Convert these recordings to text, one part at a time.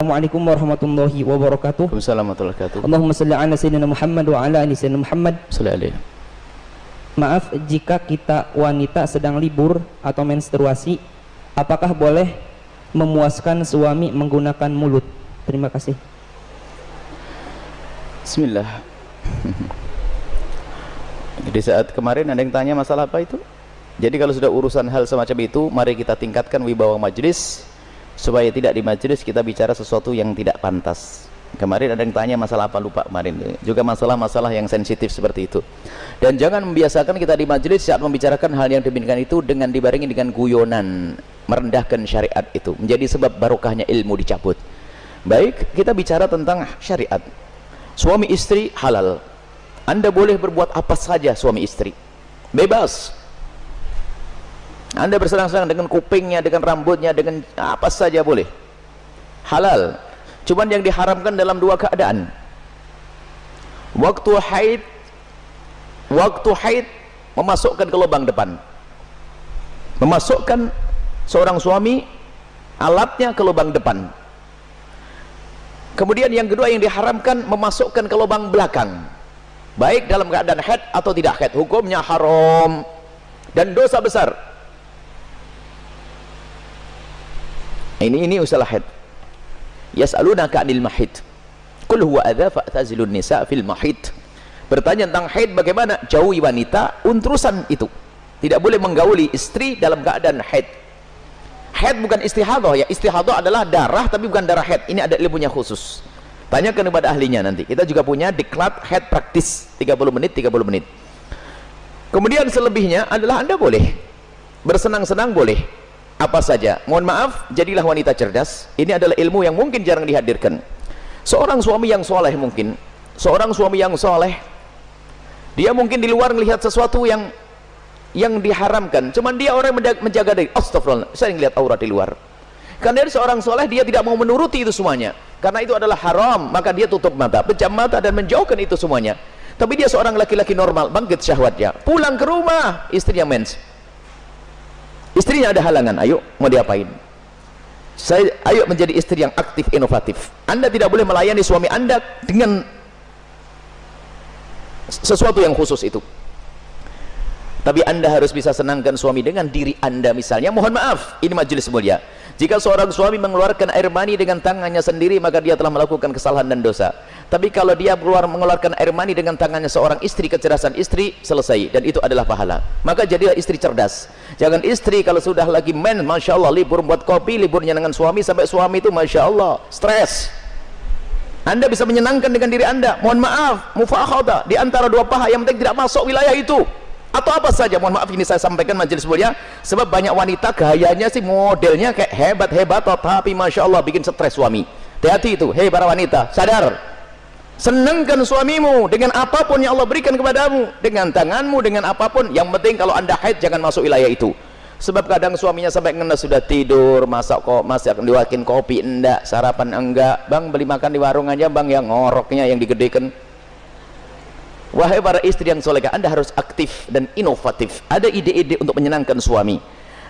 Assalamualaikum warahmatullahi wabarakatuh. Waalaikumsalam warahmatullahi wabarakatuh. Allahumma salli ala sayyidina Muhammad wa ala ali sayyidina Muhammad. Sallallahu. Maaf jika kita wanita sedang libur atau menstruasi, apakah boleh memuaskan suami menggunakan mulut? Terima kasih. Bismillah. Di saat kemarin ada yang tanya masalah apa itu? Jadi kalau sudah urusan hal semacam itu, mari kita tingkatkan wibawa majelis supaya tidak di majelis kita bicara sesuatu yang tidak pantas. Kemarin ada yang tanya masalah apa, lupa kemarin. Juga masalah-masalah yang sensitif seperti itu. Dan jangan membiasakan kita di majelis saat membicarakan hal yang demikian itu dengan dibarengi dengan guyonan, merendahkan syariat itu. Menjadi sebab barokahnya ilmu dicabut. Baik, kita bicara tentang syariat. Suami istri halal. Anda boleh berbuat apa saja suami istri. Bebas. Anda bersenang-senang dengan kupingnya, dengan rambutnya, dengan apa saja boleh. Halal. Cuman yang diharamkan dalam dua keadaan. Waktu haid memasukkan ke lubang depan. Memasukkan seorang suami alatnya ke lubang depan. Kemudian yang kedua yang diharamkan memasukkan ke lubang belakang. Baik dalam keadaan haid atau tidak haid, hukumnya haram dan dosa besar. Ini usalah haid. Yas'alunaka 'anil mahid. Qul huwa adza fa'tazilun nisa' fil mahid. Bertanya tentang haid, bagaimana? Jauhi wanita untrusan itu. Tidak boleh menggauli istri dalam keadaan haid. Haid bukan istihadah ya. Istihadah adalah darah tapi bukan darah haid. Ini ada ilmunya khusus. Tanyakan kepada ahlinya nanti. Kita juga punya diklat haid praktis 30 menit 30 menit. Kemudian selebihnya adalah Anda boleh bersenang-senang, boleh apa saja. Mohon maaf, jadilah wanita cerdas. Ini adalah ilmu yang mungkin jarang dihadirkan. Seorang suami yang soleh mungkin, seorang suami yang soleh, dia mungkin di luar melihat sesuatu yang diharamkan. Cuman dia orang menjaga diri. Astagfirullah, saya ngelihat aurat di luar. Karena dari seorang soleh dia tidak mau menuruti itu semuanya. Karena itu adalah haram, maka dia tutup mata, pejam mata dan menjauhkan itu semuanya. Tapi dia seorang laki-laki normal, bangkit syahwatnya. Pulang ke rumah, istrinya mens. Istrinya ada halangan, ayo mau diapain? Ayo menjadi istri yang aktif, inovatif. Anda tidak boleh melayani suami Anda dengan sesuatu yang khusus itu. Tapi Anda harus bisa senangkan suami dengan diri Anda misalnya. Mohon maaf, ini majelis mulia. Jika seorang suami mengeluarkan air mani dengan tangannya sendiri, maka dia telah melakukan kesalahan dan dosa. Tapi kalau dia mengeluarkan air mani dengan tangannya seorang istri, kecerdasan istri, selesai. Dan itu adalah pahala. Maka jadilah istri cerdas. Jangan istri kalau sudah lagi Masya Allah, libur buat kopi, liburnya dengan suami, sampai suami itu Masya Allah, stres. Anda bisa menyenangkan dengan diri Anda. Mohon maaf, mufakhadah di antara dua paha, yang penting tidak masuk wilayah itu. Atau apa saja, mohon maaf ini saya sampaikan majelis mulia, sebab banyak wanita gayanya sih modelnya kayak hebat-hebat, tapi Masya Allah bikin stres suami. Hati-hati itu, hei para wanita, sadar. Senangkan suamimu dengan apapun yang Allah berikan kepadamu, dengan tanganmu, dengan apapun. Yang penting kalau Anda haid jangan masuk wilayah itu. Sebab kadang suaminya sampai ngenes sudah tidur, masak diwakin kopi enggak, sarapan enggak. Bang beli makan di warung aja bang, yang ngoroknya yang digedekan. Wahai para istri yang solehah, Anda harus aktif dan inovatif. Ada ide-ide untuk menyenangkan suami.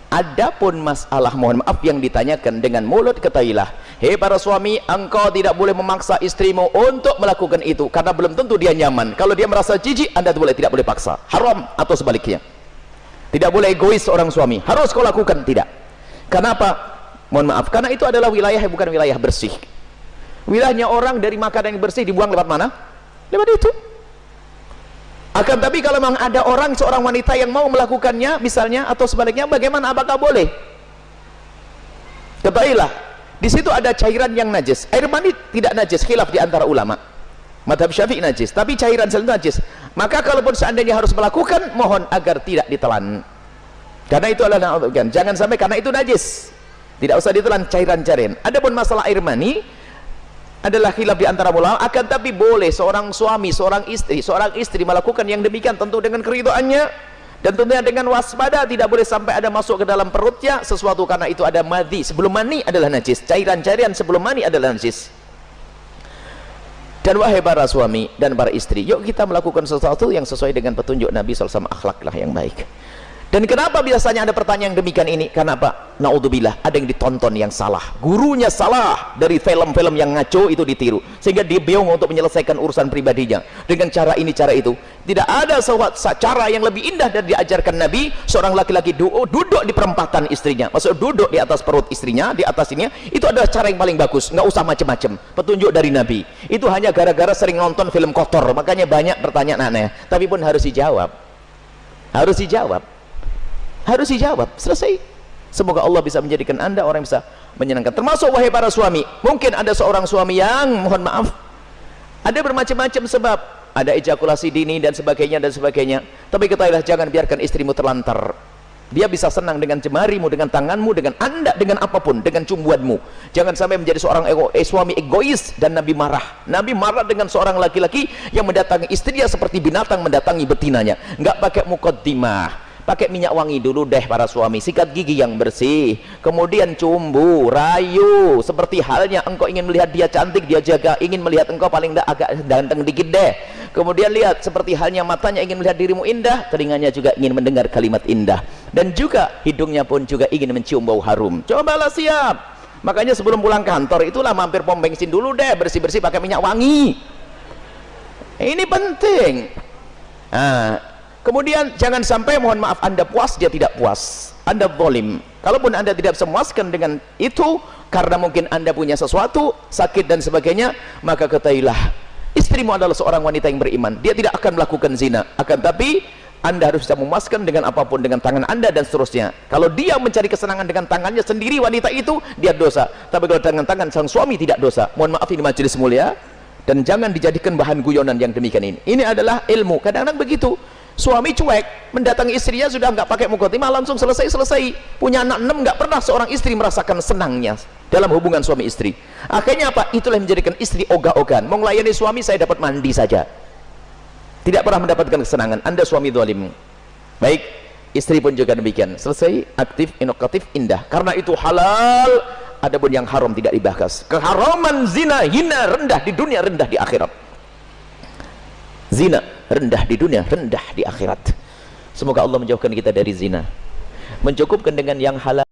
Adapun masalah mohon maaf yang ditanyakan dengan mulut, ketahuilah, hei para suami, engkau tidak boleh memaksa istrimu untuk melakukan itu karena belum tentu dia nyaman. Kalau dia merasa jijik, Anda tidak boleh paksa. Haram atau sebaliknya. Tidak boleh egois seorang suami. Harus kau lakukan, tidak. Kenapa? Mohon maaf, karena itu adalah wilayah yang bukan wilayah bersih. Wilayahnya orang dari makanan yang bersih dibuang lewat mana? Lewat itu. Akan tapi kalau memang ada seorang wanita yang mau melakukannya misalnya atau sebaliknya, bagaimana, apakah boleh? Ketahuilah, di situ ada cairan yang najis. Air mani tidak najis, khilaf di antara ulama. Madhab Syafi'i najis, tapi cairan sel najis. Maka kalaupun seandainya harus melakukan, mohon agar tidak ditelan. Karena itu adalah jangan sampai karena itu najis. Tidak usah ditelan cairan-cairan. Adapun masalah air mani adalah khilaf di antara ulama, akan tapi boleh seorang suami, seorang istri melakukan yang demikian tentu dengan keridhaannya dan tentunya dengan waspada. Tidak boleh sampai ada masuk ke dalam perutnya sesuatu, karena itu ada madhi. Sebelum mani adalah najis, cairan-cairan sebelum mani adalah najis. Dan wahai para suami dan para istri, yuk kita melakukan sesuatu yang sesuai dengan petunjuk Nabi SAW, akhlaklah yang baik. Dan kenapa biasanya ada pertanyaan yang demikian ini? Karena apa? Naudzubillah, ada yang ditonton yang salah, gurunya salah, dari film-film yang ngaco itu ditiru, sehingga dia bingung untuk menyelesaikan urusan pribadinya dengan cara ini cara itu. Tidak ada cara yang lebih indah dari diajarkan Nabi. Seorang laki-laki duduk di perempatan istrinya, maksud duduk di atas perut istrinya, di atas ini, itu adalah cara yang paling bagus. Nggak usah macam-macam, petunjuk dari Nabi. Itu hanya gara-gara sering nonton film kotor, makanya banyak pertanyaan aneh, tapi pun harus dijawab, harus dijawab, harus dijawab, selesai. Semoga Allah bisa menjadikan Anda orang yang bisa menyenangkan. Termasuk wahai para suami, mungkin ada seorang suami yang, mohon maaf, ada bermacam-macam sebab, ada ejakulasi dini dan sebagainya dan sebagainya. Tapi ketahuilah, jangan biarkan istrimu terlantar. Dia bisa senang dengan jemarimu, dengan tanganmu, dengan Anda, dengan apapun, dengan cumbuanmu. Jangan sampai menjadi seorang suami egois. Dan Nabi marah. Nabi marah dengan seorang laki-laki yang mendatangi istrinya seperti binatang mendatangi betinanya. Nggak pakai muqaddimah, pakai minyak wangi dulu deh para suami, sikat gigi yang bersih, kemudian cumbu, rayu, seperti halnya engkau ingin melihat dia cantik, dia jaga ingin melihat engkau paling tidak agak ganteng dikit deh. Kemudian lihat, seperti halnya matanya ingin melihat dirimu indah, telinganya juga ingin mendengar kalimat indah, dan juga hidungnya pun juga ingin mencium bau harum. Cobalah siap. Makanya sebelum pulang kantor itulah mampir pom bensin dulu deh, bersih-bersih pakai minyak wangi. Ini penting. Kemudian jangan sampai, mohon maaf, Anda puas, dia tidak puas, Anda zalim. Kalaupun Anda tidak memuaskan dengan itu, karena mungkin Anda punya sesuatu, sakit dan sebagainya, maka ketahuilah, istrimu adalah seorang wanita yang beriman. Dia tidak akan melakukan zina, akan tapi Anda harus bisa memuaskan dengan apapun, dengan tangan Anda dan seterusnya. Kalau dia mencari kesenangan dengan tangannya sendiri, wanita itu, dia dosa. Tapi kalau dengan tangan sang suami, tidak dosa. Mohon maaf, ini majelis mulia, dan jangan dijadikan bahan guyonan yang demikian ini. Ini adalah ilmu. Kadang-kadang begitu, suami cuek, mendatangi istrinya sudah nggak pakai muqaddimah, langsung selesai. Punya anak 6, nggak pernah seorang istri merasakan senangnya dalam hubungan suami istri. Akhirnya apa? Itulah yang menjadikan istri ogah-ogahan. Mau melayani suami, saya dapat mandi saja, tidak pernah mendapatkan kesenangan. Anda suami zalim. Baik, istri pun juga demikian. Selesai, aktif, inovatif, indah. Karena itu halal. Adapun yang haram tidak dibahas. Keharaman zina, hina, rendah di dunia, rendah di akhirat. Zina rendah di dunia, rendah di akhirat. Semoga Allah menjauhkan kita dari zina, mencukupkan dengan yang halal.